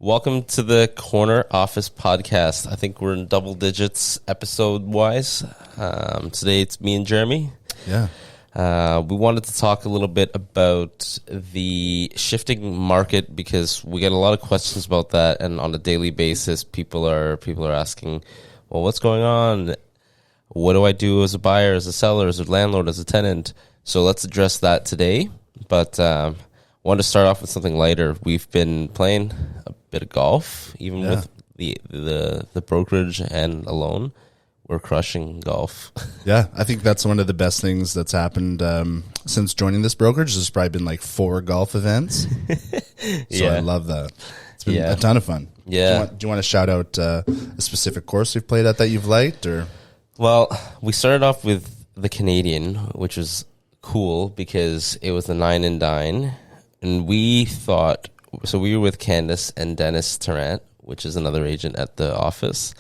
Welcome to the Corner Office Podcast. I think we're in double digits episode-wise. Today it's me and Jeremy. Yeah. We wanted to talk a little bit about the shifting market because we get a lot of questions about that, and on a daily basis, people are asking, well, what's going on? What do I do as a buyer, as a seller, as a landlord, as a tenant? So let's address that today. But wanted to start off with something lighter. We've been playing a bit of golf, even with the brokerage and alone. We're crushing golf. Yeah, I think that's one of the best things that's happened since joining this brokerage. There's probably been like 4 golf events. So I love that. It's been a ton of fun. Yeah. Do you want to shout out a specific course you've played at that you've liked? Or? Well, we started off with the Canadian, which was cool because it was the 9 and Dine. And we thought, so we were with Candace and Dennis Tarrant, which is another agent at the office.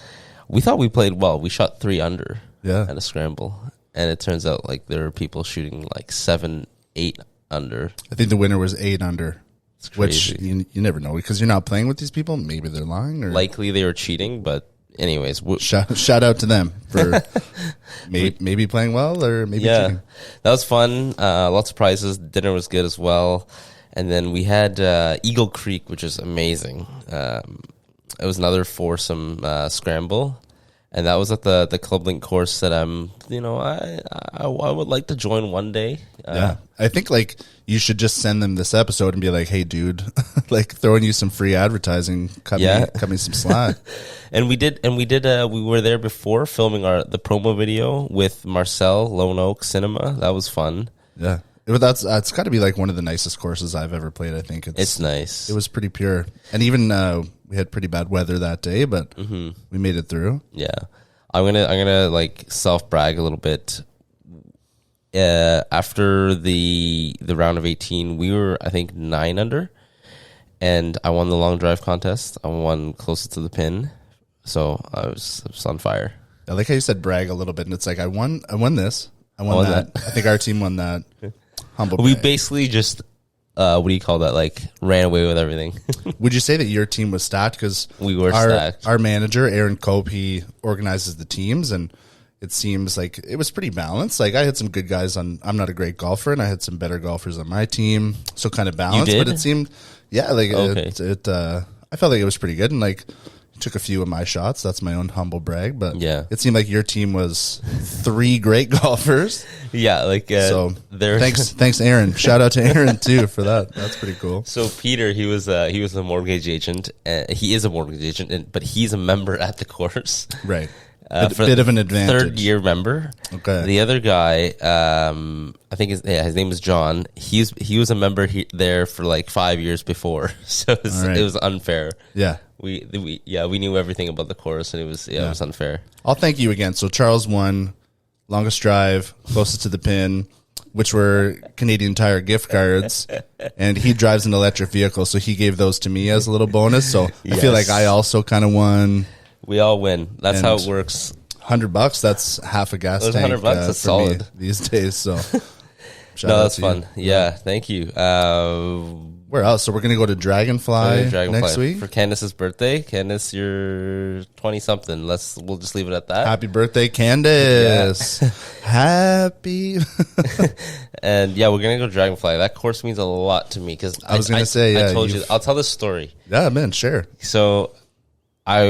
We thought we played well. We shot 3 under at a scramble. And it turns out like there were people shooting like 7, 8 under. I think the winner was 8 under. It's crazy. Which you never know because you're not playing with these people. Maybe they're lying. Or likely they were cheating, but anyways. Shout out to them for maybe playing well or maybe cheating. That was fun. Lots of prizes. Dinner was good as well. And then we had Eagle Creek, which is amazing. It was another foursome scramble, and that was at the Club Link course that I would like to join one day. I think like you should just send them this episode and be like, "Hey, dude, like throwing you some free advertising, cut me some slack." And we did. We were there before filming the promo video with Marcel Lone Oak Cinema. That was fun. Yeah. But that's got to be like one of the nicest courses I've ever played. I think it's nice. It was pretty pure, and even we had pretty bad weather that day, but we made it through. Yeah, I'm gonna like self brag a little bit. After the round of 18, we were I think 9 under, and I won the long drive contest. I won closest to the pin, so I was on fire. I like how you said brag a little bit, and it's like I won this. I won that. I think our team won that. We basically just, what do you call that? Like ran away with everything. Would you say that your team was stacked? Because we were stacked. Our manager, Aaron Cope, he organizes the teams, and it seems like it was pretty balanced. Like I had some good guys on. I'm not a great golfer, and I had some better golfers on my team, so kind of balanced. You did? But it seemed, I felt like it was pretty good, and like. Took a few of my shots. That's my own humble brag, but it seemed like your team was 3 great golfers. Yeah, like so. Thanks, Aaron. Shout out to Aaron too for that. That's pretty cool. So Peter, he was a mortgage agent. He is a mortgage agent, but he's a member at the course. Right, bit of an advantage. 3rd year member. Okay. The other guy, I think his name is John. He was a member there for like 5 years before, so it was unfair. Yeah. We knew everything about the course, and it was unfair. I'll thank you again. So Charles won longest drive, closest to the pin, which were Canadian Tire gift cards, and he drives an electric vehicle, so he gave those to me as a little bonus. So I feel like I also kind of won. We all win. That's how it works. $100. That's half a gas tank. $100. That's solid these days. So that's fun. Yeah, thank you. Where else? So we're going to go to Dragonfly next week for Candace's birthday. Candace, you're 20-something. We'll just leave it at that. Happy birthday, Candace! Yeah. Happy. And we're going to go Dragonfly. That course means a lot to me because I was going to say, I told you. I'll tell this story. Yeah, man, sure. So I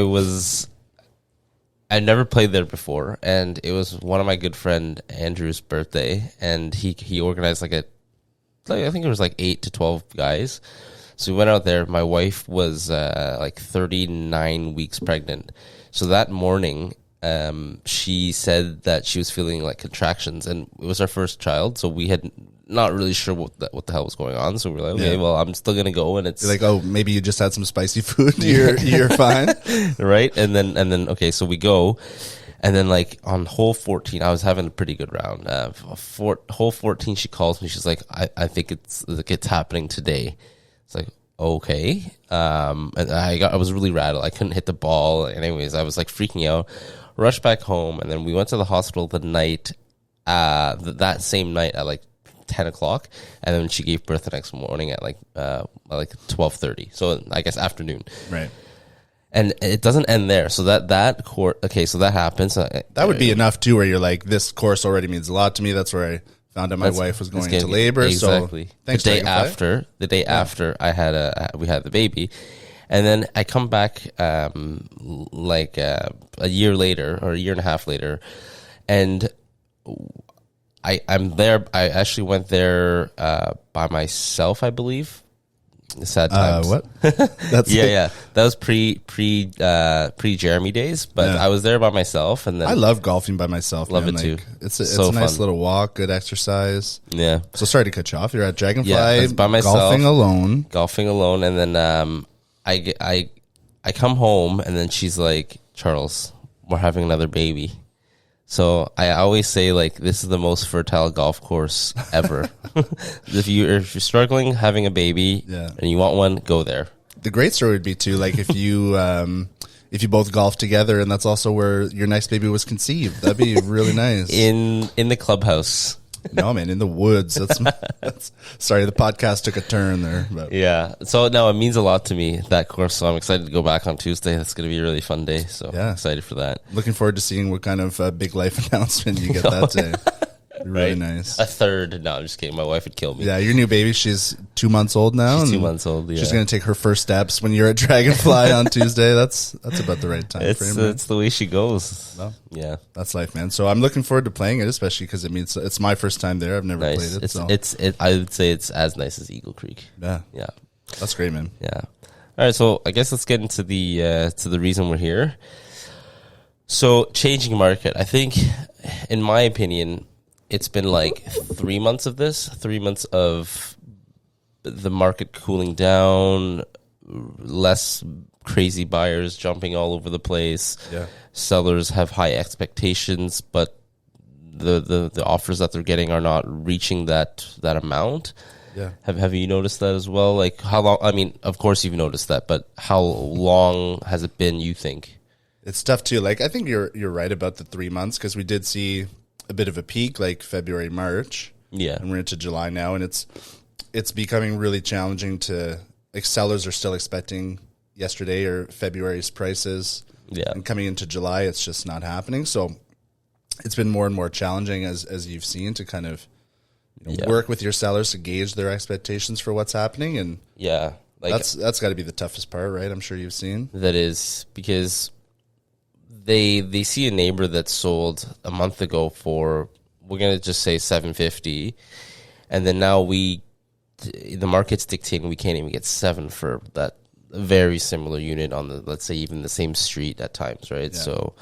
never played there before, and it was one of my good friend Andrew's birthday, and he organized I think it was like 8 to 12 guys. So we went out there. My wife was 39 weeks pregnant. So that morning, she said that she was feeling like contractions, and it was our first child. So we had not really sure what the hell was going on. So we were like, okay, well, I'm still gonna go, and it's you're like, oh, maybe you just had some spicy food. You're fine, right? And then okay, so we go. And then, like, on hole 14, I was having a pretty good round. Hole 14, she calls me. She's like, I think it's happening today. It's like, okay. And I was really rattled. I couldn't hit the ball. Anyways, I was, like, freaking out. Rushed back home, and then we went to the hospital the night, that same night at, like, 10 o'clock, and then she gave birth the next morning at like 12:30. So I guess afternoon. Right. And it doesn't end there. So that court. Okay, so that happens. That would be enough too, where you're like, this course already means a lot to me. That's where I found out my wife was going into labor. Exactly. So thanks, the day after we had the baby, and then I come back a year later or a year and a half later, and I'm there. I actually went there by myself, I believe. Sad times. What? That's yeah. That was pre Jeremy days, but I was there by myself, and then I love golfing by myself. Love man. it too. It's a nice fun. little walk, good exercise. Yeah. So sorry to cut you off. You're at Dragonfly, I was by myself, golfing alone, and then I come home, and then she's like, Charles, we're having another baby. So I always say, like, this is the most fertile golf course ever. If you're struggling having a baby and you want one, go there. The great story would be too, like if you both golf together, and that's also where your next baby was conceived. That'd be really nice. In the clubhouse. No, man, in the woods. That's sorry, the podcast took a turn there. But. Yeah. So, no, it means a lot to me, that course. So I'm excited to go back on Tuesday. That's going to be a really fun day. So excited for that. Looking forward to seeing what kind of big life announcement you get that day. Really nice. A third. No, I'm just kidding. My wife would kill me. Yeah, your new baby, she's 2 months old now. She's 2 months old, yeah. She's going to take her first steps when you're at Dragonfly on Tuesday. That's about the right time frame. It's the way she goes. Well, yeah. That's life, man. So I'm looking forward to playing it, especially because it means it's my first time there. I've never played it. I would say it's as nice as Eagle Creek. Yeah. Yeah. That's great, man. Yeah. All right, so I guess let's get into the reason we're here. So, changing market. I think, in my opinion, it's been like 3 months of this, 3 months of the market cooling down, less crazy buyers jumping all over the place. Yeah. Sellers have high expectations, but the offers that they're getting are not reaching that amount. Yeah. Have you noticed that as well? Like, how long? I mean, of course you've noticed that, but how long has it been, you think? It's tough too. Like, I think you're right about the 3 months, because we did see a bit of a peak like February, March. Yeah. And we're into July now, and it's becoming really challenging to, like, sellers are still expecting yesterday or February's prices. Yeah. And coming into July, it's just not happening. So it's been more and more challenging as you've seen to kind of work with your sellers to gauge their expectations for what's happening. And like that's got to be the toughest part, right? I'm sure you've seen. That is, because they see a neighbor that sold a month ago for, we're going to just say $750, and then now the market's dictating we can't even get $7 for that very similar unit on the, let's say, even the same street at times, right? Yeah. So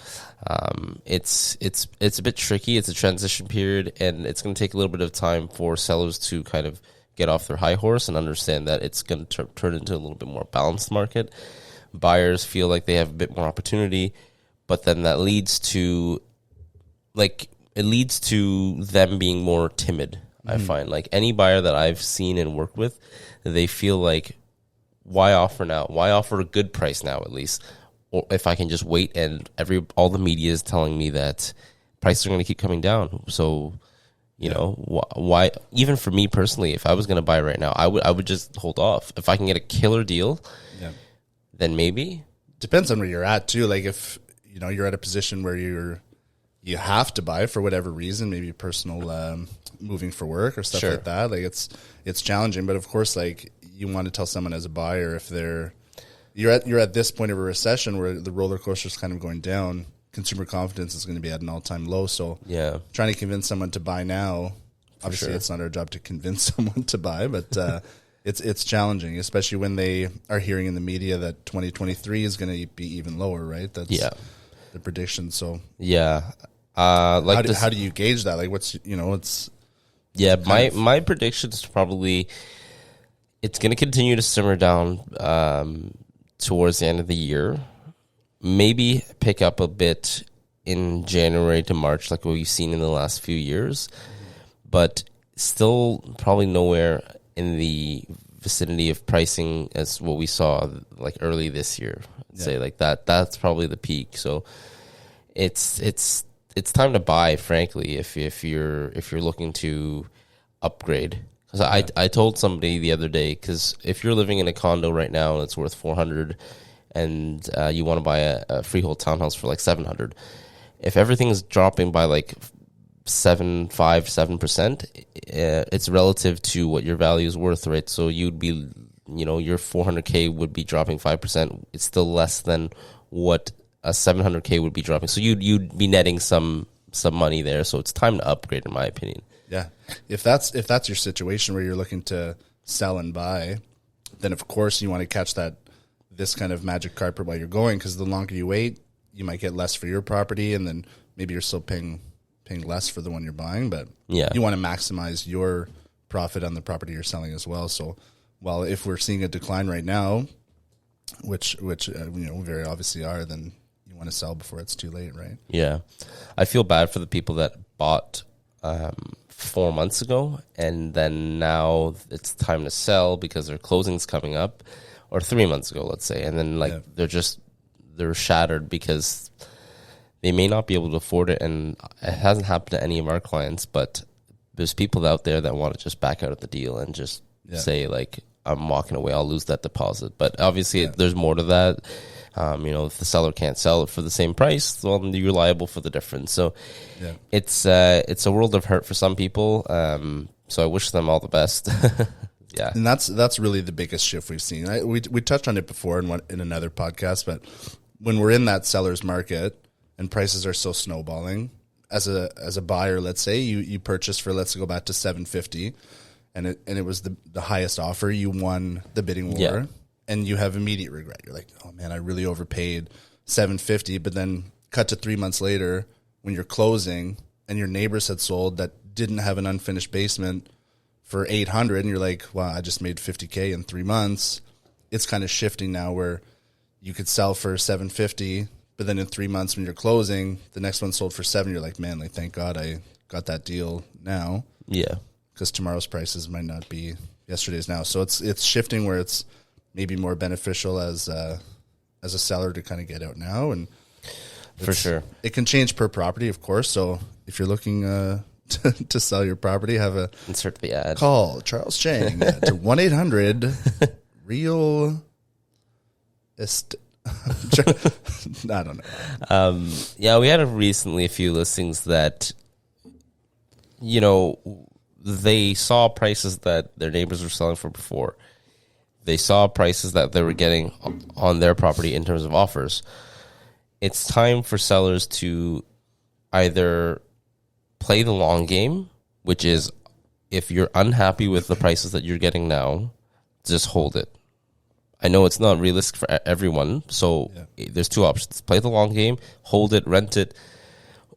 it's a bit tricky. It's a transition period, and it's going to take a little bit of time for sellers to kind of get off their high horse and understand that it's going to turn into a little bit more balanced market. Buyers feel like they have a bit more opportunity, but then that leads to, like, it leads to them being more timid. I find, like, any buyer that I've seen and worked with, they feel like, why offer now? Why offer a good price now, at least? Or if I can just wait, and all the media is telling me that prices are going to keep coming down. So, you know, why? Even for me personally, if I was going to buy right now, I would just hold off. If I can get a killer deal, then maybe. Depends on where you're at too. Like, if you're at a position where you have to buy for whatever reason, maybe personal moving for work or stuff like that. Like, it's challenging, but of course, like, you want to tell someone as a buyer, if you're at this point of a recession where the roller coaster is kind of going down, consumer confidence is going to be at an all-time low. So trying to convince someone to buy now, obviously it's not our job to convince someone to buy, but it's challenging, especially when they are hearing in the media that 2023 is going to be even lower, right? That's the prediction. So like, how do you gauge that? Like, my prediction is probably it's going to continue to simmer down towards the end of the year. Maybe pick up a bit in January to March, like what we've seen in the last few years, but still probably nowhere in the vicinity of pricing as what we saw like early this year. I'd say like that's probably the peak. So it's time to buy, frankly, if you're looking to upgrade. Because I told somebody the other day, because if you're living in a condo right now and it's worth 400, and you want to buy a freehold townhouse for like 700, if everything's dropping by like 7%, it's relative to what your value is worth, right? So you'd be, your 400K would be dropping 5%. It's still less than what a 700K would be dropping. So you'd be netting some money there. So it's time to upgrade, in my opinion. Yeah. If that's your situation where you're looking to sell and buy, then of course you want to catch this kind of magic carpet while you're going, because the longer you wait, you might get less for your property, and then maybe you're still paying less for the one you're buying, but you want to maximize your profit on the property you're selling as well. So while if we're seeing a decline right now, which we very obviously are, then you want to sell before it's too late, right? Yeah. I feel bad for the people that bought 4 months ago, and then now it's time to sell because their closing's coming up, or 3 months ago, let's say, and then they're shattered because they may not be able to afford it. And it hasn't happened to any of our clients, but there's people out there that want to just back out of the deal and just say, like, I'm walking away, I'll lose that deposit. But obviously there's more to that. If the seller can't sell it for the same price, well, you're liable for the difference. So it's a world of hurt for some people. So I wish them all the best. Yeah, and that's really the biggest shift we've seen. We touched on it before in another podcast, but when we're in that seller's market and prices are so snowballing, as a buyer, let's say you purchased for, let's go back to $750, and it was the highest offer, you won the bidding war, and you have immediate regret. You're like, oh man, I really overpaid $750, but then cut to 3 months later when you're closing and your neighbors had sold that didn't have an unfinished basement for $800, and you're like, wow, I just made $50K in 3 months. It's kind of shifting now where you could sell for $750, but then in 3 months when you're closing, the next one sold for $7. You're like, man, thank God I got that deal now. Yeah, because tomorrow's prices might not be yesterday's now. So it's shifting where it's maybe more beneficial as a seller to kind of get out now, and for sure it can change per property, of course. So if you're looking to sell your property, insert the ad. Call Charles Chang to 1-800-REAL I don't know. We had recently a few listings that, they saw prices that their neighbors were selling for before. They saw prices that they were getting on their property in terms of offers. It's time for sellers to either play the long game, which is if you're unhappy with the prices that you're getting now, just hold it. I know it's not realistic for everyone, so there's two options. Play the long game, hold it, rent it,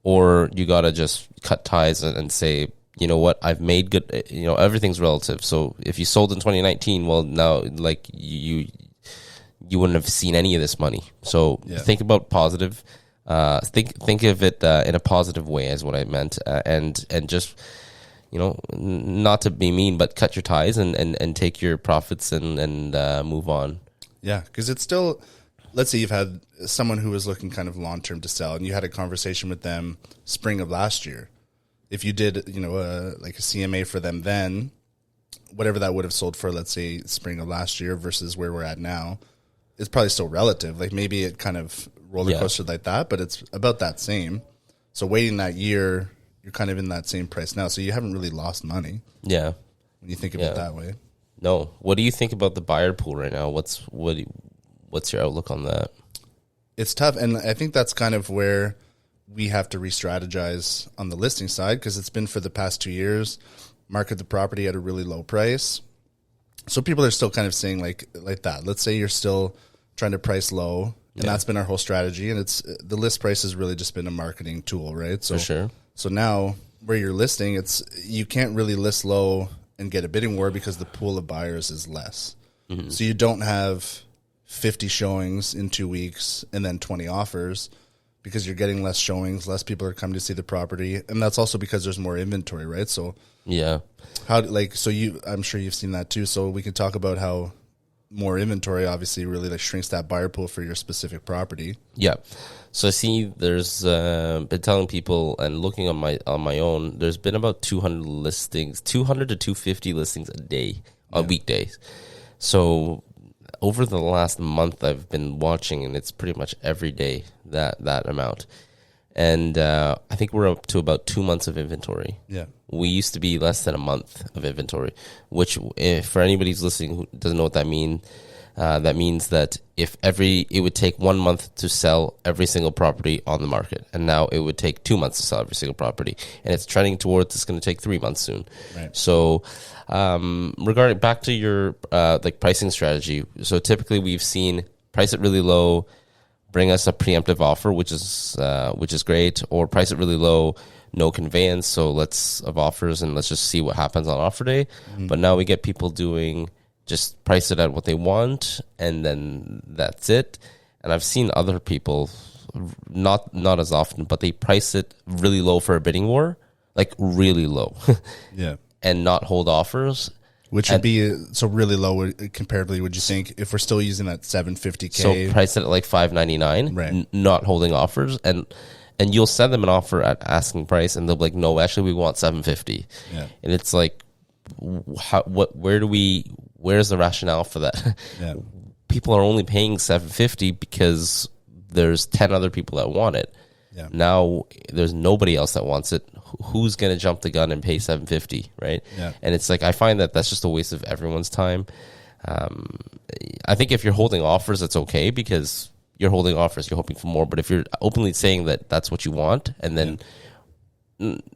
or you got to just cut ties and say, you know what, I've made good, everything's relative. So if you sold in 2019, well, now, like, you wouldn't have seen any of this money. So think about positive. Think of it in a positive way, is what I meant, and just, not to be mean, but cut your ties and take your profits and move on. Yeah, because it's still, let's say you've had someone who was looking kind of long term to sell, and you had a conversation with them spring of last year. If you did, like a CMA for them then, whatever that would have sold for, let's say spring of last year versus where we're at now, it's probably still relative. Like maybe it kind of roller coaster like that, but it's about that same. So waiting that year, you're kind of in that same price now. So you haven't really lost money. Yeah. When you think of it that way. No. What do you think about the buyer pool right now? What's your outlook on that? It's tough. And I think that's kind of where we have to re-strategize on the listing side, because it's been for the past 2 years, market the property at a really low price. So people are still kind of saying like that. Let's say you're still trying to price low, and that's been our whole strategy. And it's the list price has really just been a marketing tool, right? So, for sure. So now where you're listing, you can't really list low and get a bidding war because the pool of buyers is less. Mm-hmm. So you don't have 50 showings in 2 weeks and then 20 offers, because you're getting less showings, less people are coming to see the property, and that's also because there's more inventory, right? So I'm sure you've seen that too. So we can talk about how more inventory obviously really like shrinks that buyer pool for your specific property. Yeah. So I see there's been telling people and looking on my own, there's been about 200 listings, 200 to 250 listings a day on weekdays. So over the last month I've been watching, and it's pretty much every day that amount. And I think we're up to about 2 months of inventory. Yeah. We used to be less than a month of inventory, which if for anybody who's listening who doesn't know what that means that it would take 1 month to sell every single property on the market. And now it would take 2 months to sell every single property. And it's trending towards it's going to take 3 months soon. Right. So regarding back to your like pricing strategy. So typically we've seen price it really low, bring us a preemptive offer, which is great, or price it really low, no conveyance, so let's just see what happens on offer day. Mm-hmm. But now we get people doing just price it at what they want, and then that's it. And I've seen other people, not as often, but they price it really low for a bidding war, like really low, yeah, and not hold offers. Which would be so really low comparatively, would you think, if we're still using that $750K? So price it at like $599, right? Not holding offers, and you'll send them an offer at asking price, and they'll be like, "No, actually, we want $750." Yeah, and it's like, where's the rationale for that? Yeah, people are only paying $750 because there's 10 other people that want it. Yeah. Now there's nobody else that wants it. Who's going to jump the gun and pay $750, right? Yeah. And it's like, I find that that's just a waste of everyone's time. I think if you're holding offers, it's okay because you're holding offers, you're hoping for more. But if you're openly saying that that's what you want, and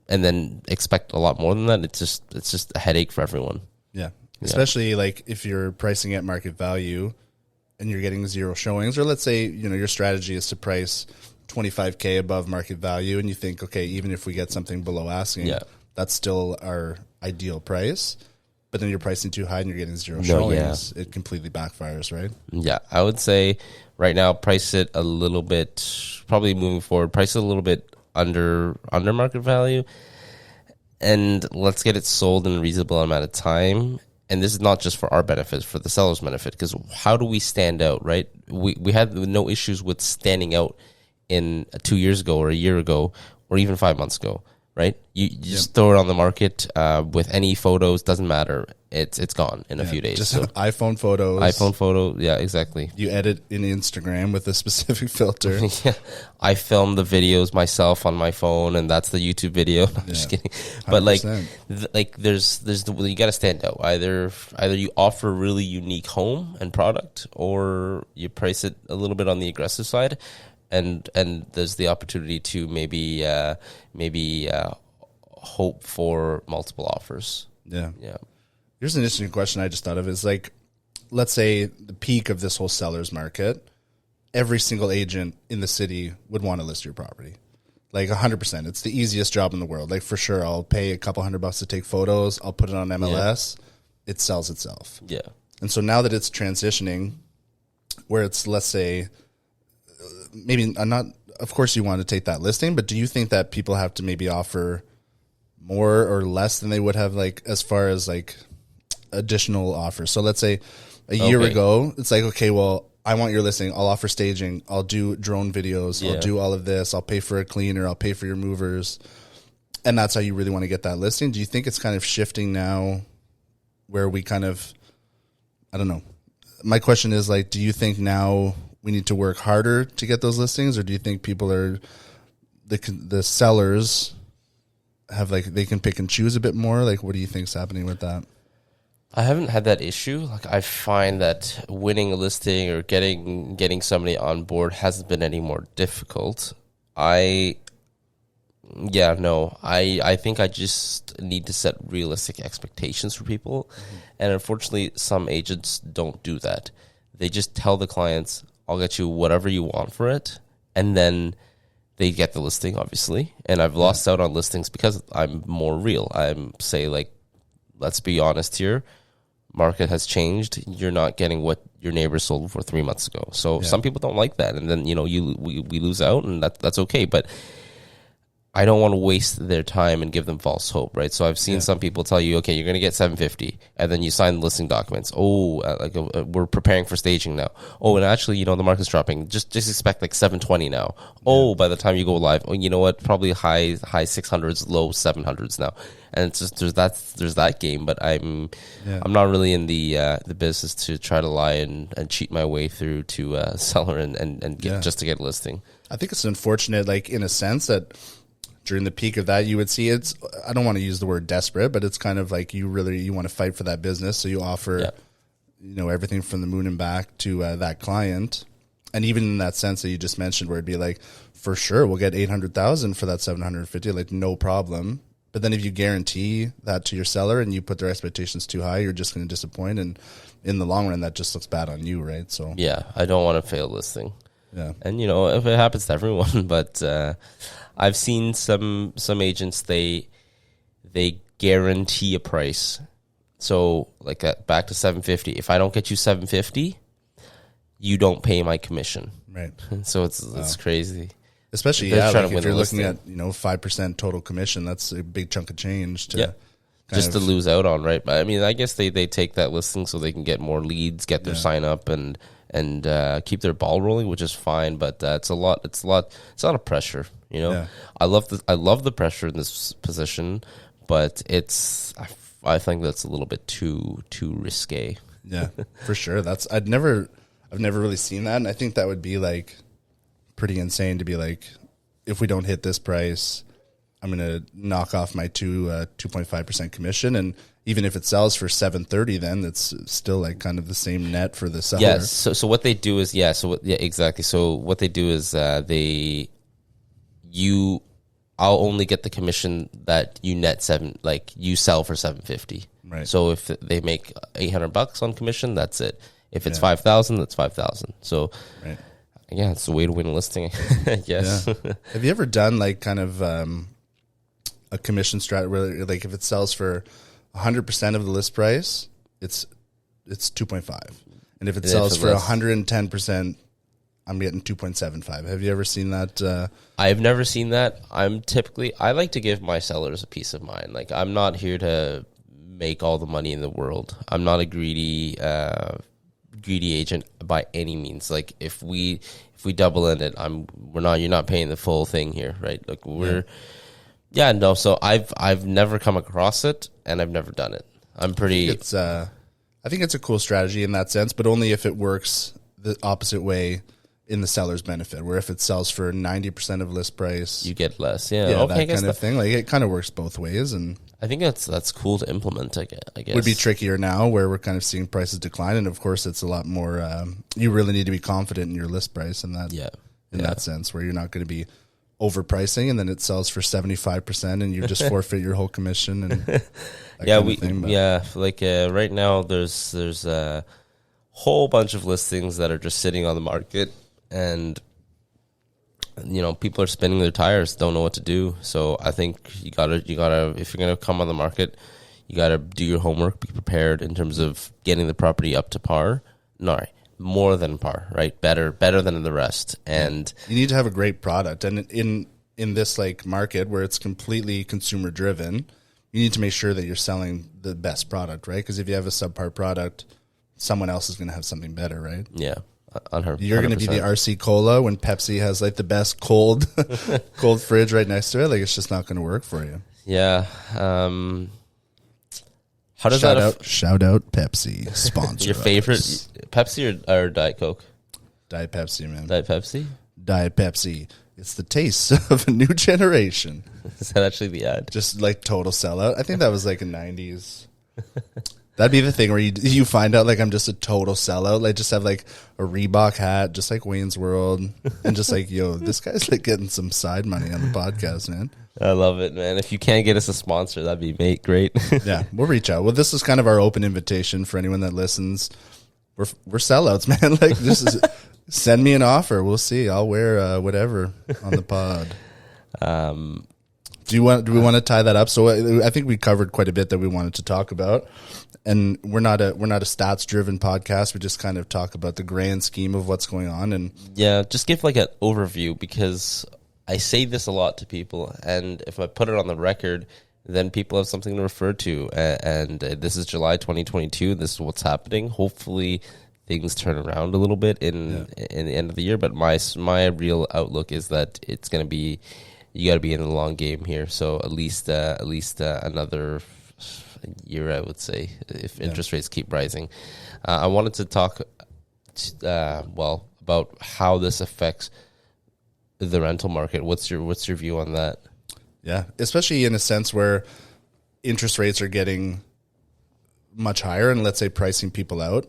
then expect a lot more than that, it's just a headache for everyone. Yeah. Especially like if you're pricing at market value and you're getting 0 showings, or let's say, your strategy is to price $25K above market value, and you think, okay, even if we get something below asking, that's still our ideal price. But then you're pricing too high and you're getting 0 showings. It completely backfires, right? Yeah, I would say right now price it a little bit, probably moving forward, price it a little bit under market value, and let's get it sold in a reasonable amount of time. And this is not just for our benefit, for the seller's benefit, because how do we stand out, right? We had no issues with standing out in 2 years ago or a year ago or even 5 months ago, right? You just throw it on the market with any photos, doesn't matter. It's gone in a few days. Just iPhone photos. iPhone photo, yeah, exactly. You edit in Instagram with a specific filter. Yeah, I film the videos myself on my phone, and that's the YouTube video. No, I'm just kidding. But 100%. There's you got to stand out. Either you offer a really unique home and product, or you price it a little bit on the aggressive side. And there's the opportunity to maybe hope for multiple offers. Yeah. Yeah. Here's an interesting question I just thought of is like, let's say the peak of this whole seller's market, every single agent in the city would want to list your property. Like 100%. It's the easiest job in the world. Like for sure, I'll pay a couple $100 to take photos. I'll put it on MLS. Yeah. It sells itself. Yeah. And so now that it's transitioning where it's, let's say, maybe not, of course you want to take that listing, but do you think that people have to maybe offer more or less than they would have, like, as far as like additional offers? So let's say a year ago, it's like, okay, well, I want your listing. I'll offer staging. I'll do drone videos. I'll do all of this. I'll pay for a cleaner. I'll pay for your movers. And that's how you really want to get that listing. Do you think it's kind of shifting now where we kind of, I don't know. My question is like, do you think now we need to work harder to get those listings, or do you think people are the sellers have like they can pick and choose a bit more? Like, what do you think's happening with that? I haven't had that issue. Like, I find that winning a listing or getting somebody on board hasn't been any more difficult. I think I just need to set realistic expectations for people. Mm-hmm. And unfortunately, some agents don't do that. They just tell the clients, I'll get you whatever you want for it. And then they get the listing, obviously. And I've lost out on listings because I'm more real. I'm say, like, let's be honest here. Market has changed. You're not getting what your neighbor sold for 3 months ago. So some people don't like that. And then, we lose out, and that's okay. But I don't want to waste their time and give them false hope, right? So I've seen some people tell you, okay, you're going to get 750, and then you sign the listing documents. Oh, we're preparing for staging now. Oh, and actually, the market's dropping. Just expect like 720 now. Oh, by the time you go live, oh, you know what? Probably high 600s, low 700s now. And it's just there's that game, but I'm not really in the business to try to lie and cheat my way through to a seller and get just to get a listing. I think it's unfortunate, like in a sense that during the peak of that, you would see it's, I don't want to use the word desperate, but it's kind of like you want to fight for that business. So you offer, everything from the moon and back to that client. And even in that sense that you just mentioned, where it'd be like, for sure, we'll get 800,000 for that 750, like no problem. But then if you guarantee that to your seller and you put their expectations too high, you're just going to disappoint. And in the long run, that just looks bad on you, right? So yeah, I don't want to fail listing. Yeah. And, if it happens to everyone, but I've seen some agents, they guarantee a price. So like back to 750. If I don't get you 750, you don't pay my commission. Right. So it's crazy. Especially, if you're looking at, 5% total commission, that's a big chunk of change to to lose out on, right? But I mean, I guess they take that listing so they can get more leads, get their sign up and keep their ball rolling, which is fine. But it's a lot of pressure. I love the pressure in this position, but I think that's a little bit too risque. Yeah, for sure. I've never really seen that, and I think that would be like pretty insane to be like, if we don't hit this price, I'm going to knock off my 2.5% commission. And even if it sells for 730, then that's still like kind of the same net for the seller. Yes. So what they do is, exactly. So what they do is I'll only get the commission that you net you sell for 750. Right. So if they make $800 on commission, that's it. If it's 5,000, that's 5,000. So right. Yeah, it's a way to win a listing, I guess. Yeah. Have you ever done like kind of a commission strat where like if it sells for 100% of the list price, it's 2.5, and if it sells for 110%, I'm getting 2.75. Have you ever seen that? I've never seen that. I like to give my sellers a peace of mind. Like, I'm not here to make all the money in the world. I'm not a greedy agent by any means. Like, if we double in it, you're not paying the full thing here, right? Like, so I've never come across it, and I've never done it. I think it's a cool strategy in that sense, but only if it works the opposite way in the seller's benefit, where if it sells for 90% of list price, you get less. That kind of thing. Like, it kind of works both ways, and I think that's cool to implement. I guess would be trickier now, where we're kind of seeing prices decline, and of course, it's a lot more. You really need to be confident in your list price, and that sense, where you're not going to be overpricing, and then it sells for 75%, and you just forfeit your whole commission. And right now, there's a whole bunch of listings that are just sitting on the market. And, people are spinning their tires, don't know what to do. So I think you gotta, if you're going to come on the market, you got to do your homework, be prepared in terms of getting the property up to par. No, more than par, right? Better than the rest. And you need to have a great product. And in this like market where it's completely consumer driven, you need to make sure that you're selling the best product, right? Because if you have a subpar product, someone else is going to have something better, right? Yeah. You're going to be the RC Cola when Pepsi has like the best cold fridge right next to it. Like, it's just not going to work for you. Yeah. How does shout out Pepsi sponsor? Your favorite Pepsi or Diet Coke? Diet Pepsi, man. Diet Pepsi? Diet Pepsi. It's the taste of a new generation. Is that actually the ad? Just like total sellout. I think that was like a 90s. That'd be the thing where you find out like I'm just a total sellout. Like, just have like a Reebok hat, just like Wayne's World, and just like, yo, this guy's like getting some side money on the podcast, man. I love it, man. If you can't get us a sponsor, that'd be great. Yeah, we'll reach out. Well, this is kind of our open invitation for anyone that listens. We're sellouts, man. Like, send me an offer. We'll see. I'll wear whatever on the pod. Do we want to tie that up? So I think we covered quite a bit that we wanted to talk about, and we're not a stats driven podcast. We just kind of talk about the grand scheme of what's going on, and just give like an overview, because I say this a lot to people, and if I put it on the record, then people have something to refer to. And this is July 2022. This is what's happening. Hopefully, things turn around a little bit in the end of the year. But my real outlook is that it's going to be, you got to be in the long game here. So at least another year, I would say, if interest rates keep rising. I wanted to talk, about how this affects the rental market. What's your view on that? Yeah, especially in a sense where interest rates are getting much higher and let's say pricing people out.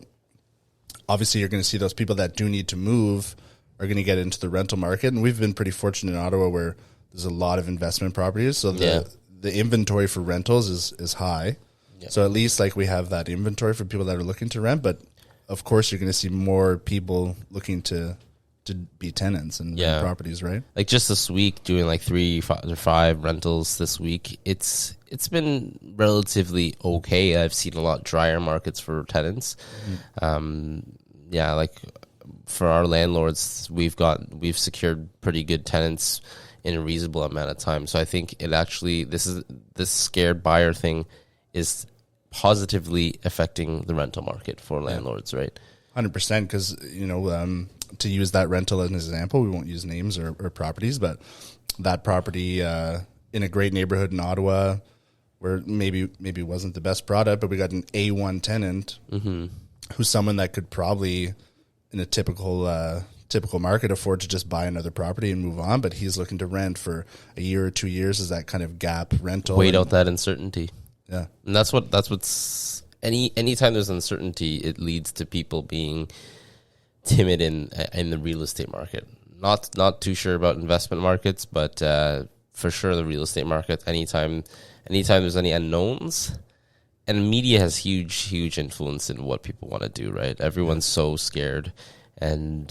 Obviously, you're going to see those people that do need to move are going to get into the rental market. And we've been pretty fortunate in Ottawa where there's a lot of investment properties. So the inventory for rentals is high. Yeah. So at least like we have that inventory for people that are looking to rent. But of course, you're going to see more people looking to be tenants and rent properties, right? Like just this week, doing like 3 or 5 rentals this week. It's been relatively okay. I've seen a lot drier markets for tenants. Like for our landlords, we've secured pretty good tenants in a reasonable amount of time. So I think it actually this scared buyer thing is positively affecting the rental market for landlords, right? 100%, because to use that rental as an example, we won't use names or properties, but that property in a great neighborhood in Ottawa where maybe wasn't the best product, but we got an A1 tenant who's someone that could probably in a typical market afford to just buy another property and move on, but he's looking to rent for a year or 2 years as that kind of gap rental. Wait out that uncertainty. Yeah. And that's what's anytime there's uncertainty, it leads to people being timid in the real estate market. Not too sure about investment markets, but for sure the real estate market. Anytime there's any unknowns, and media has huge influence in what people want to do, right? Everyone's so scared, and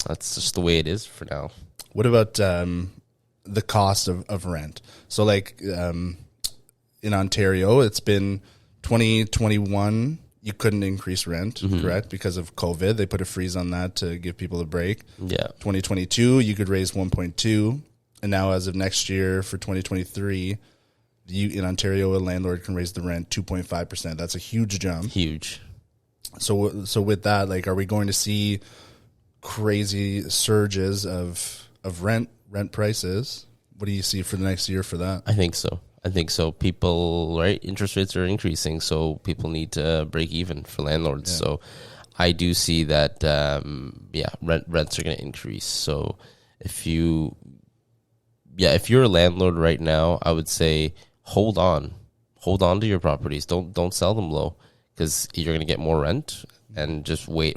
that's just the way it is for now. What about the cost of rent? So like in Ontario, it's been 2021, you couldn't increase rent, correct? Because of COVID. They put a freeze on that to give people a break. Yeah. 2022, you could raise 1.2. And now as of next year for 2023, in Ontario, a landlord can raise the rent 2.5%. That's a huge jump. Huge. So with that, like, are we going to see crazy surges of rent prices? What do you see for the next year for that? I think so. People, right? Interest rates are increasing, so people need to break even for landlords. Yeah. So I do see that, rents are going to increase. So if you're a landlord right now, I would say hold on to your properties. Don't sell them low because you're going to get more rent and just wait.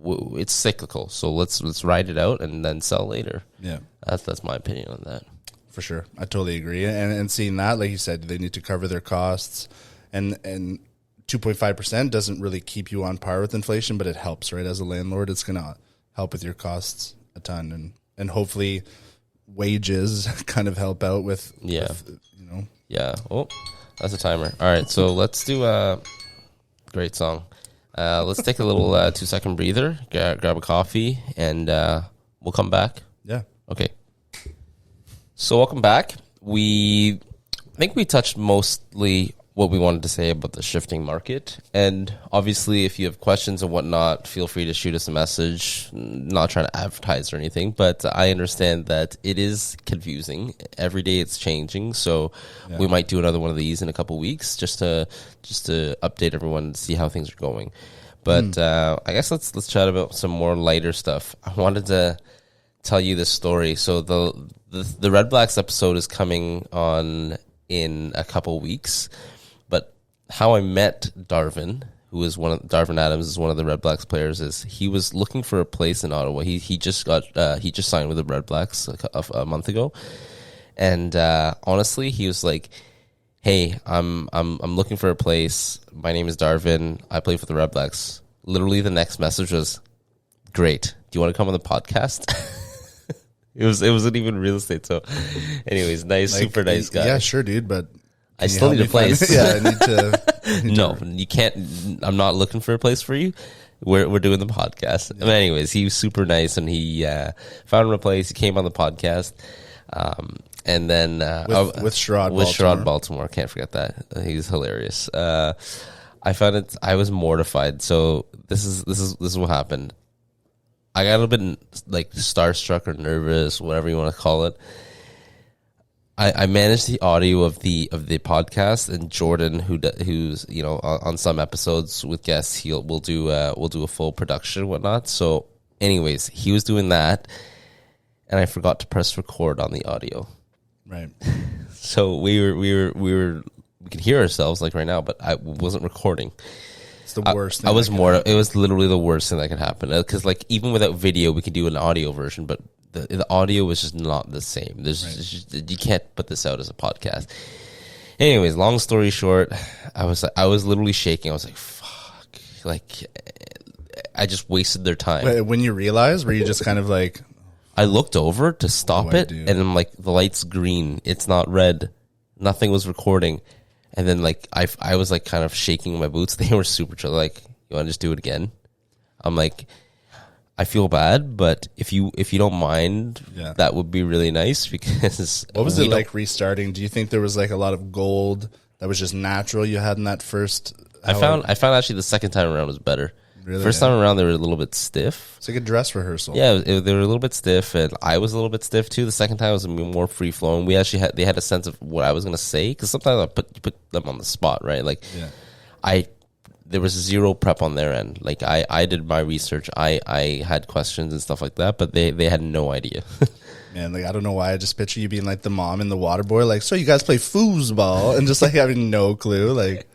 It's cyclical. So let's ride it out and then sell later. Yeah. That's my opinion on that. For sure. I totally agree. And seeing that, like you said, they need to cover their costs. And 2.5% doesn't really keep you on par with inflation, but it helps, right? As a landlord, it's going to help with your costs a ton. And hopefully wages kind of help out with. Yeah. Oh, that's a timer. All right. So let's do a great song. Let's take a little 2-second breather, grab a coffee, and we'll come back. Yeah. Okay. So welcome back. I think we touched mostly what we wanted to say about the shifting market. And obviously, if you have questions and whatnot, feel free to shoot us a message. Not trying to advertise or anything, but I understand that it is confusing. Every day it's changing. So we might do another one of these in a couple weeks just to update everyone and see how things are going. But I guess let's chat about some more lighter stuff. I wanted to tell you this story. So the Red Blacks episode is coming on in a couple weeks, but how I met Darvin, Darvin Adams is one of the Red Blacks players, is he was looking for a place in Ottawa. He just signed with the Red Blacks a month ago, and honestly, he was like, "Hey, I'm looking for a place. My name is Darvin. I play for the Red Blacks." Literally, the next message was, "Great. Do you want to come on the podcast?" It wasn't even real estate. So, anyways, super nice guy. Yeah, sure, dude. But I still need a place. I need to. No, you can't. I'm not looking for a place for you. we're doing the podcast. But anyways, he was super nice, and he found him a place. He came on the podcast, and then with Sherrod with Baltimore. Sherrod Baltimore. Can't forget that. He's hilarious. I found it. I was mortified. So this is what happened. I got a little bit like starstruck or nervous, whatever you want to call it. I manage the audio of the podcast, and Jordan, who's on some episodes with guests, we'll do a full production and whatnot. So, anyways, he was doing that, and I forgot to press record on the audio. Right. So we could hear ourselves like right now, but I wasn't recording. It's the worst. It was literally the worst thing that could happen, because like even without video, we could do an audio version, but the audio was just not the same. You can't put this out as a podcast. Anyways, long story short, I was literally shaking. I was like, "Fuck!" Like I just wasted their time. Wait, when you realized, were you just kind of like? I looked over to stop it, and I'm like, the light's green. It's not red. Nothing was recording. And then like I was like kind of shaking my boots. They were super chill. Like, you want to just do it again? I'm like, I feel bad, but if you don't mind, that would be really nice, because what was it like restarting? Do you think there was like a lot of gold that was just natural you had in that first? I found actually the second time around was better. Really? First time around they were a little bit stiff. It's like a dress rehearsal. Yeah, they were a little bit stiff, and I was a little bit stiff too. The second time was more free flowing. They had a sense of what I was gonna say, because sometimes I put them on the spot, right? Like, there was zero prep on their end. Like I did my research. I had questions and stuff like that, but they had no idea. Man, like I don't know why I just picture you being like the mom in the water boy, like, so you guys play foosball, and just like having no clue. Like,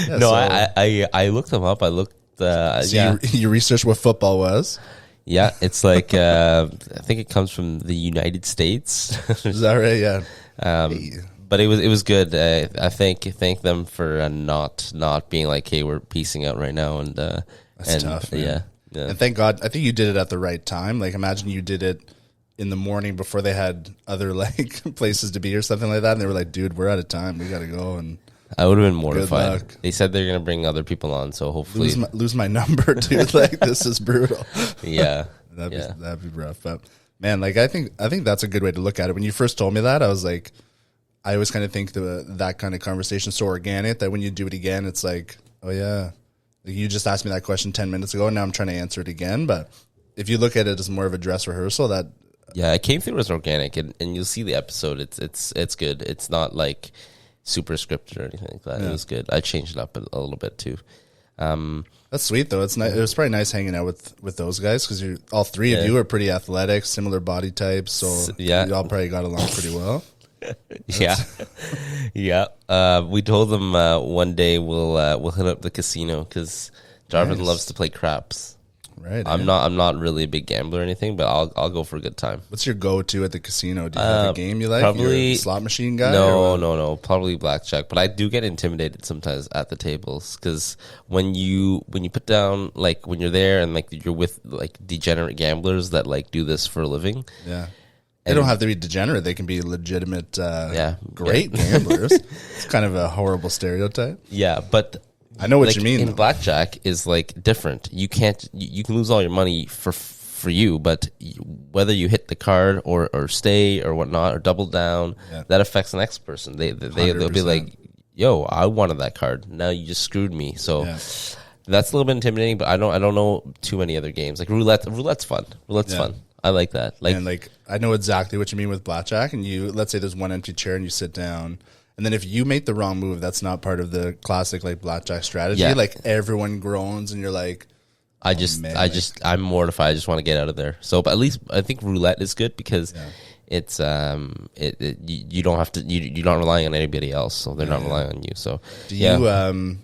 no, I looked them up. I looked. You researched what football was. Yeah, it's like I think it comes from the United States. Is that right? Yeah. But it was good. I thank them for not being like, hey, we're piecing out right now. And that's tough. Man. Yeah. And thank God, I think you did it at the right time. Like, imagine you did it in the morning before they had other like places to be or something like that, and they were like, dude, we're out of time. We got to go. And I would have been mortified. They said they're gonna bring other people on, so hopefully lose my number, dude. Like, this is brutal. Yeah, that'd be rough. But man, like I think that's a good way to look at it. When you first told me that, I was like, I always kind of think that kind of conversation so organic that when you do it again, it's like, oh yeah, like, you just asked me that question 10 minutes ago, and now I'm trying to answer it again. But if you look at it as more of a dress rehearsal, that it came through as organic, and you'll see the episode. It's good. It's not like super scripted or anything like that. It was good. I changed it up a little bit too. That's sweet though. It's nice. It was probably nice hanging out with those guys, because all three of you are pretty athletic, similar body types, so you all probably got along pretty well. We told them one day we'll hit up the casino, because Jarvin loves to play craps. Right. I'm not really a big gambler or anything, but I'll go for a good time. What's your go-to at the casino? Do you have a game you like? Probably You're a slot machine guy? No. Probably blackjack. But I do get intimidated sometimes at the tables, because when you put down, like when you're there and like you're with like degenerate gamblers that like do this for a living. Yeah. They don't have to be degenerate. They can be legitimate, great gamblers. It's kind of a horrible stereotype. Yeah, but I know what you mean. In blackjack is like different. You can't. You can lose all your money for you, but whether you hit the card or stay or whatnot or double down, that affects the next person. They'll be like, "Yo, I wanted that card. Now you just screwed me." So that's a little bit intimidating. But I don't know too many other games like roulette. Roulette's fun. Roulette's fun. I like that. Like, and like I know exactly what you mean with blackjack. And let's say there's one empty chair and you sit down. And then if you make the wrong move, that's not part of the classic like blackjack strategy. Yeah. Like everyone groans and you're like, I'm mortified. I just want to get out of there. So, but at least I think roulette is good, because it's you don't have to you're not relying on anybody else, so they're not relying on you. So do you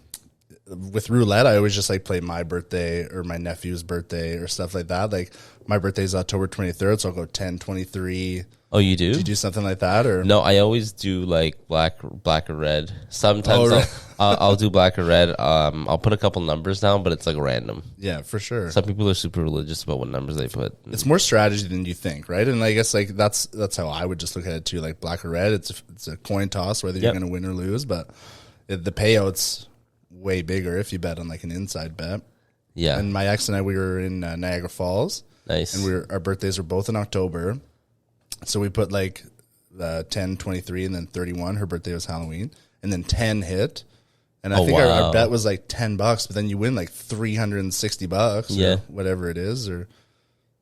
with roulette, I always just like play my birthday or my nephew's birthday or stuff like that. Like my birthday is October 23rd, so I'll go 10, 23. Oh, you do? Do you do something like that, or no? I always do like black or red. Sometimes I'll do black or red. I'll put a couple numbers down, but it's like random. Yeah, for sure. Some people are super religious about what numbers they put. It's more strategy than you think, right? And I guess like that's how I would just look at it too. Like black or red, it's a coin toss whether you're going to win or lose, but the payouts way bigger if you bet on like an inside bet. Yeah. And my ex and I, we were in Niagara Falls. Nice. And our birthdays were both in October. So we put like 10, 23, and then 31. Her birthday was Halloween. And then 10 hit. And I think our bet was like $10, but then you win like $360 or whatever it is. Or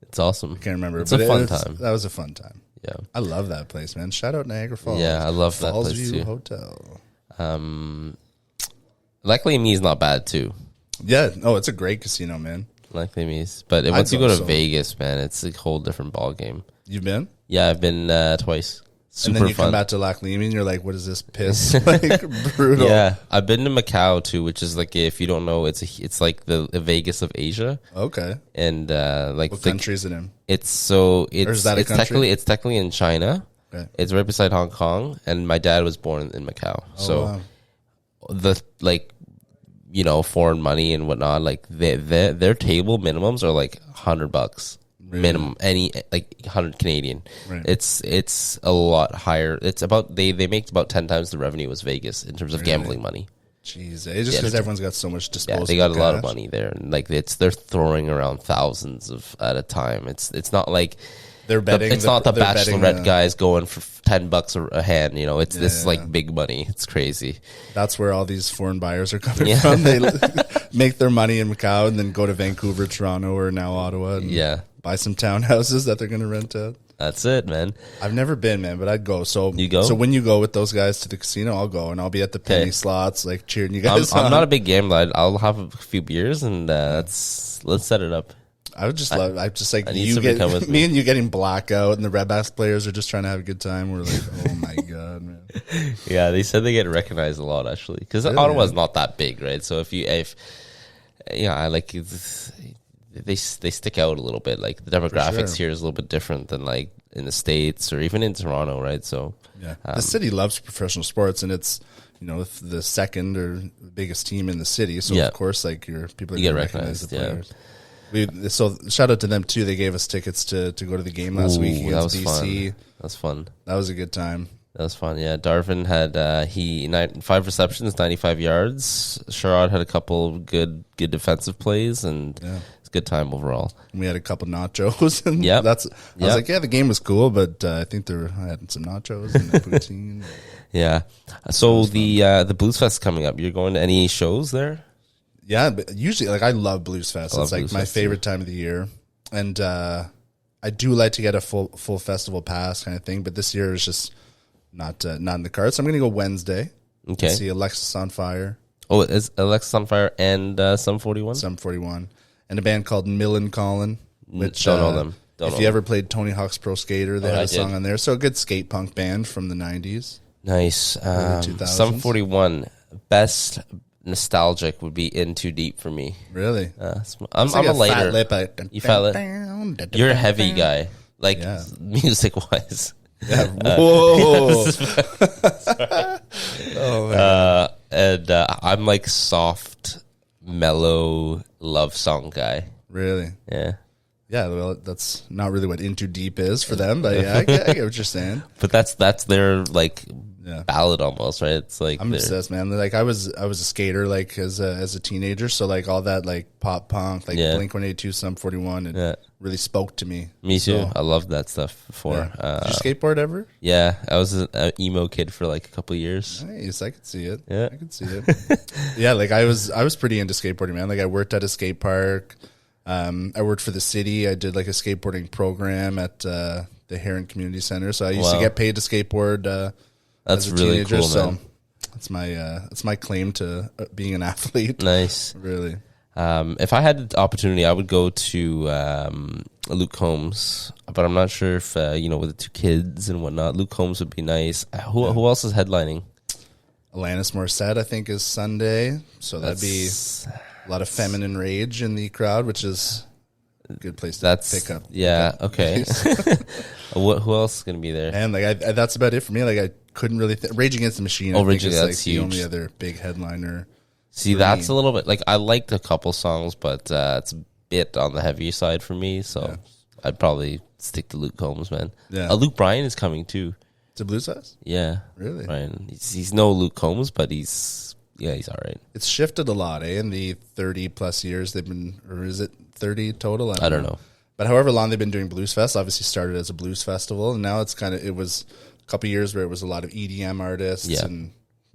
it's awesome. I can't remember. It's a fun time. That was a fun time. Yeah. I love that place, man. Shout out Niagara Falls. Yeah, I love that place Fallsview too. Hotel. Luckily Me is not bad too. Yeah. Oh, it's a great casino, man. Luckily Me's. But once you go to Vegas, man, it's a whole different ball game. You've been? Yeah, I've been twice. Super and then you fun. come back to Lac Leamy and you're like, what is this piss? Like, brutal. Yeah, I've been to Macau too, which is like, if you don't know, it's like the Vegas of Asia. Okay. And like what country is it in? It's technically in China. Okay. It's right beside Hong Kong, and my dad was born in Macau. Wow. The foreign money and whatnot, like their table minimums are like $100 minimum, any like 100 Canadian. Right. It's a lot higher. It's about they make about 10 times the revenue as Vegas in terms of gambling money. Jeez, it's just because everyone's got so much disposable. Yeah, they got a lot of cash. money there, and like they're throwing around thousands at a time. It's not like they're betting. It's not the Bachelorette guys going for $10 a hand. You know, it's this like big money. It's crazy. That's where all these foreign buyers are coming from. They make their money in Macau and then go to Vancouver, Toronto, or now Ottawa. And buy some townhouses that they're going to rent out. That's it, man. I've never been, man, but I'd go. So you go. So when you go with those guys to the casino, I'll go and I'll be at the penny slots, like cheering you guys on. I'm not a big gambler. I'll have a few beers and let's set it up. I would just love. I just like you get me and you getting blackout, and the Redbacks players are just trying to have a good time. We're like, oh my god, man. Yeah, they said they get recognized a lot actually, because Ottawa's not that big, right? So I like they stick out a little bit. Like the demographics here is a little bit different than like in the States or even in Toronto, right? So the city loves professional sports, and it's the second or the biggest team in the city. So of course, like people get recognized. The players. So shout out to them too. They gave us tickets to go to the game last week against BC. That was fun. That was a good time. That was fun. Yeah, Darvin had 5 receptions, 95 yards. Sherrod had a couple good defensive plays, and it's a good time overall. And we had a couple nachos, and I was like, the game was cool, but I think I had some nachos and poutine. Yeah. So the Blues Fest coming up. You're going to any shows there? Yeah, but usually, like, I love Blues Fest. It's like my favorite time of the year, and I do like to get a full festival pass kind of thing. But this year is just not in the cards. So I'm going to go Wednesday. Okay. See Alexis on Fire. Oh, is Alexis on Fire and Sum 41? Sum 41, and a band called Millencolin. Which don't know them. If you ever played Tony Hawk's Pro Skater, they had a song on there. So a good skate punk band from the 90s. Nice. Sum 41 best. Nostalgic would be In Too Deep for me. Really? I'm a later. You fat lip. You're a heavy guy, like music wise. Yeah. Whoa. And I'm like soft, mellow love song guy. Really? Yeah. Yeah, well, that's not really what In Too Deep is for them, but I get what you're saying. But that's their like ballad almost, right? It's like I'm obsessed, man. Like I was a skater like as a teenager, so like all that like pop punk, like Blink-182, Sum 41, it really spoke to me. Me too. So, I loved that stuff before. Yeah. Did you skateboard ever? Yeah, I was an emo kid for like a couple of years. Nice, I could see it. Yeah, I could see it. Yeah, like I was pretty into skateboarding, man. Like I worked at a skate park. I worked for the city. I did like a skateboarding program at the Heron Community Center. So I used to get paid to skateboard. That's as a really teenager, cool, so man. That's my claim to being an athlete. Nice, really. If I had the opportunity, I would go to Luke Combs, but I'm not sure if with the 2 kids and whatnot. Luke Combs would be nice. Who else is headlining? Alanis Morissette, I think, is Sunday, so that'd be a lot of feminine rage in the crowd, which is a good place to pick up. Yeah, okay. Who else is going to be there? And like that's about it for me. Like I couldn't really Rage Against the Machine. I think is like huge. The only other big headliner. See, that's a little bit like I liked a couple songs, but it's a bit on the heavier side for me. So I'd probably stick to Luke Combs, man. Yeah, Luke Bryan is coming too. To Blues Fest? Yeah, really. Bryan. He's no Luke Combs, but he's Yeah, he's all right. It's shifted a lot, in the 30 plus years they've been, or is it 30 total? I don't know. But however long they've been doing Blues Fest, obviously started as a blues festival, and now it was a couple of years where it was a lot of EDM artists and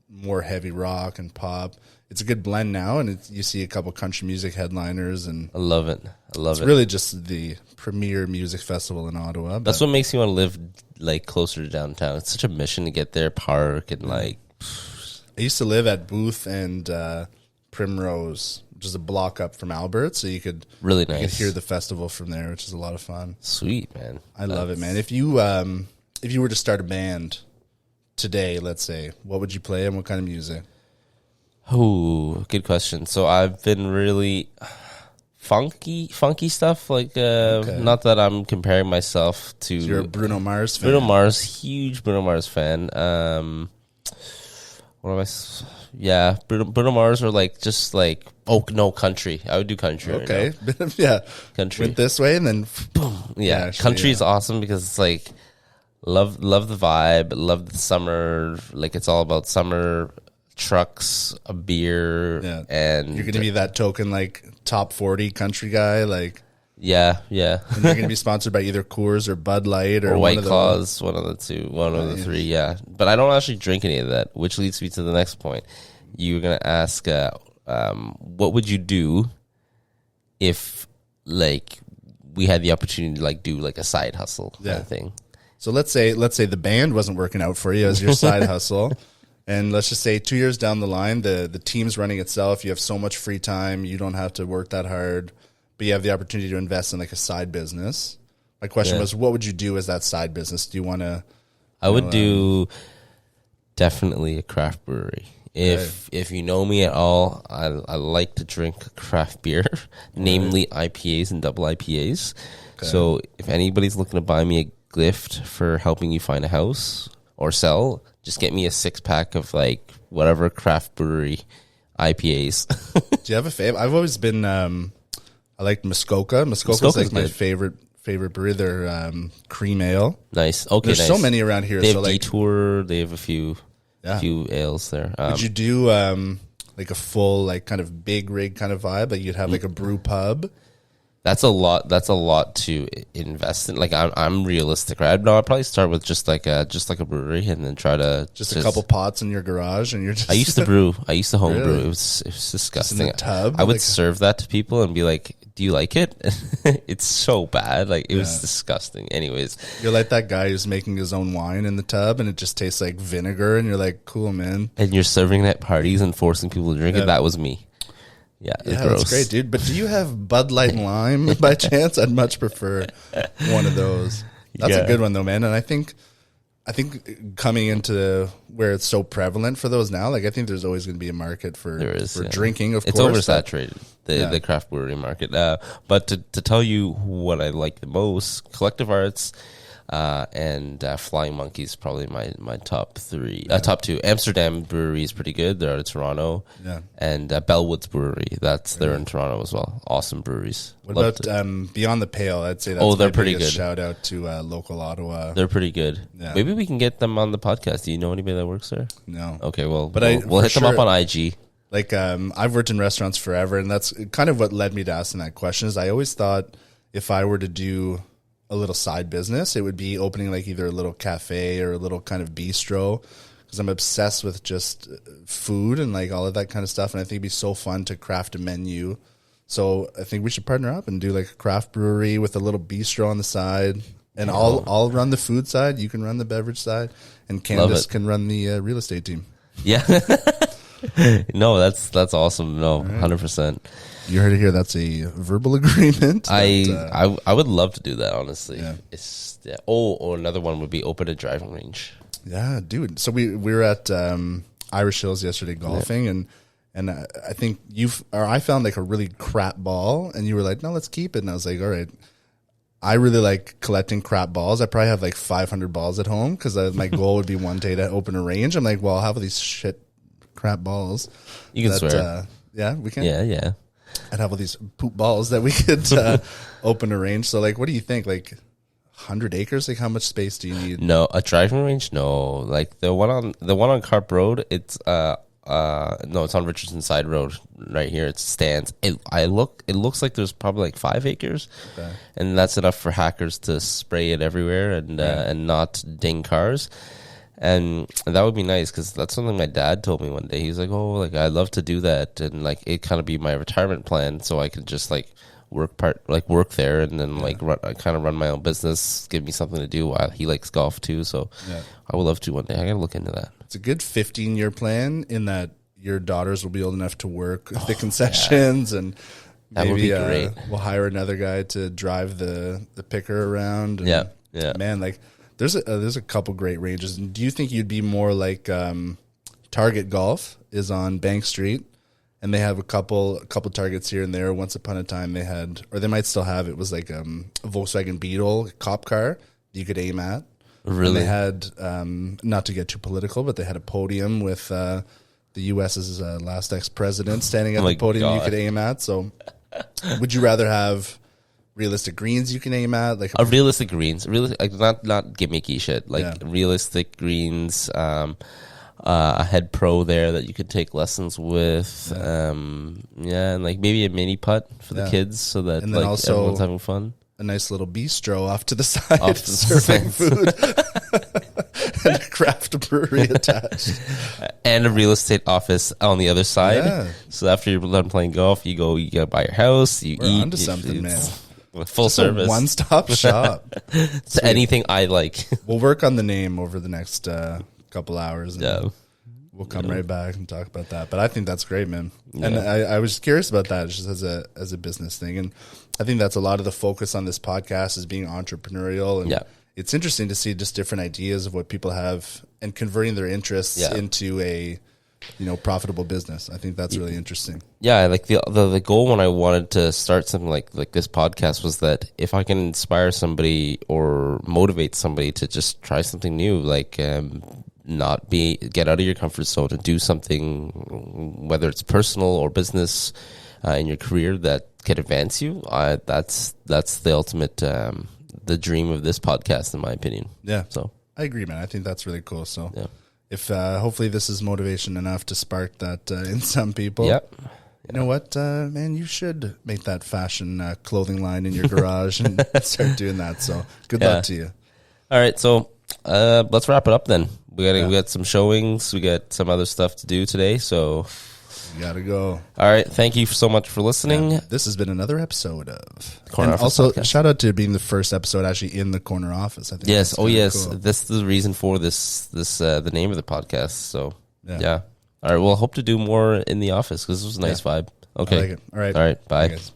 more heavy rock and pop. It's a good blend now, and you see a couple country music headliners, and I love it. It's really just the premier music festival in Ottawa. That's what makes me want to live like closer to downtown. It's such a mission to get there, park, and like. I used to live at Booth and Primrose, which is a block up from Albert, so you could really nice. You could hear the festival from there, which is a lot of fun. Sweet, man. I love it, man. If you were to start a band today, let's say, what would you play and what kind of music? Oh, good question. So I've been really funky stuff. Like, not that I'm comparing myself to. So you're a Bruno Mars fan. Bruno Mars, huge Bruno Mars fan. What am I? Yeah, Bruno Mars, or like just like country. I would do country. Okay, right yeah, country. Went this way and then boom. Yeah, country is awesome because it's like love the vibe, love the summer. Like it's all about summer. Trucks, a beer, and you're gonna be that token like top 40 country guy, like yeah. And you're gonna be sponsored by either Coors or Bud Light or White Claws, one of the two, one of the three. Yeah, but I don't actually drink any of that, which leads me to the next point. You were gonna ask, what would you do if like we had the opportunity to like do like a side hustle kind of thing? So let's say the band wasn't working out for you as your side hustle. And let's just say 2 years down the line, the team's running itself. You have so much free time. You don't have to work that hard, but you have the opportunity to invest in like a side business. My question was, what would you do as that side business? Do you want to? I would do definitely a craft brewery. If you know me at all, I like to drink craft beer, namely IPAs and double IPAs. Okay. So if anybody's looking to buy me a gift for helping you find a house or sell, just get me a 6-pack of like whatever craft brewery IPAs. Do you have a favorite? I've always been, I like Muskoka. Muskoka's like my favorite brewery. They're cream ale. Nice. Okay, there's so many around here. They have Detour. They have a few ales there. Would you do like a full like kind of big rig kind of vibe? Like you'd have like a brew pub. That's a lot to invest in. Like I'm realistic, right? No, I'd probably start with just like a brewery, and then try to just a couple pots in your garage, and you're just. I used to brew. I used to home brew. It was disgusting. Just in the tub? I would serve that to people and be like, "Do you like it?" It's so bad. Like it was disgusting. Anyways, you're like that guy who's making his own wine in the tub, and it just tastes like vinegar, and you're like, "Cool, man." And you're serving it at parties and forcing people to drink it. That was me. Yeah, gross. That's great, dude. But do you have Bud Light and Lime by chance? I'd much prefer one of those. That's a good one, though, man. And I think coming into where it's so prevalent for those now, like I think there's always going to be a market for drinking. Of course, it's oversaturated, the craft brewery market. But to tell you what I like the most, Collective Arts. And Flying Monkey's probably my top three. Top two. Amsterdam Brewery is pretty good. They're out of Toronto. Yeah. And Bellwoods Brewery. They're in Toronto as well. Awesome breweries. What about Beyond the Pale? I'd say that's they're pretty good. Shout out to local Ottawa. They're pretty good. Yeah. Maybe we can get them on the podcast. Do you know anybody that works there? No. Okay, well, we'll hit them up on IG. Like I've worked in restaurants forever, and that's kind of what led me to asking that question. Is I always thought if I were to do a little side business, it would be opening like either a little cafe or a little kind of bistro, because I'm obsessed with just food and like all of that kind of stuff, and I think it'd be so fun to craft a menu. So I think we should partner up and do like a craft brewery with a little bistro on the side, and I'll run the food side, you can run the beverage side, and Candace can run the real estate team. Yeah. No, that's awesome. No, 100%. You heard it here. That's a verbal agreement. I would love to do that, honestly. Yeah. Or another one would be open a driving range. Yeah, dude. So we were at Irish Hills yesterday golfing, and I think I found like a really crap ball, and you were like, no, let's keep it. And I was like, all right. I really like collecting crap balls. I probably have like 500 balls at home because my goal would be one day to open a range. I'm like, well, I'll have these shit crap balls. You can swear. Yeah, we can. Yeah. I'd have all these poop balls that we could open a range. So, like, what do you think? Like, 100 acres? Like, how much space do you need? No, a driving range? No. Like the one on Carp Road, it's no, it's on Richardson Side Road right here. It stands. It looks like there's probably like 5 acres, and that's enough for hackers to spray it everywhere and not ding cars. And that would be nice because that's something my dad told me one day. He's like, "Oh, like I'd love to do that, and like it kind of be my retirement plan, so I could just like work there, and then kind of run my own business, give me something to do while he likes golf too." So I would love to one day. I gotta look into that. It's a good 15-year plan in that your daughters will be old enough to work the concessions, and that would be great. We'll hire another guy to drive the picker around. And Yeah. Man, like there's a couple great ranges. And do you think you'd be more like Target Golf is on Bank Street, and they have a couple Targets here and there? Once upon a time they had, or they might still have, it was like a Volkswagen Beetle cop car you could aim at. Really? And they had, not to get too political, but they had a podium with the U.S.'s last ex-president standing at the podium you could aim at. So would you rather have realistic greens you can aim at? Like realistic greens, like not gimmicky shit, like realistic greens, a head pro there that you could take lessons with. And like maybe a mini putt for the kids so that and then like also everyone's having fun. A nice little bistro off to the side, serving food, and a craft brewery attached, and a real estate office on the other side. Yeah. So after you're done playing golf, you gotta buy your house, you eat. Onto something, man. Full just service, a one-stop shop. It's anything I like. We'll work on the name over the next couple hours. And we'll come right back and talk about that. But I think that's great, man. Yeah. And I was curious about that just as a business thing. And I think that's a lot of the focus on this podcast is being entrepreneurial. And it's interesting to see just different ideas of what people have and converting their interests into a profitable business. I think that's really interesting. Yeah, like the goal when I wanted to start something like this podcast was that if I can inspire somebody or motivate somebody to just try something new, like get out of your comfort zone and do something, whether it's personal or business in your career that can advance you. That's the ultimate, the dream of this podcast, in my opinion. Yeah. So I agree, man. I think that's really cool. So if hopefully this is motivation enough to spark that in some people. Yep. You know what, man, you should make that fashion clothing line in your garage and start doing that. So good luck to you. All right. So let's wrap it up then. We got some showings. We got some other stuff to do today. So you gotta go. All right. Thank you so much for listening. Yeah, this has been another episode of Corner Office. Also, podcast. Shout out to being the first episode actually in the Corner Office. I think. Yes. Oh, yes. Cool. This is the reason for this the name of the podcast. So yeah. All right. Well, I hope to do more in the office because this was a nice vibe. Okay. I like it. All right. All right. Bye. Bye guys.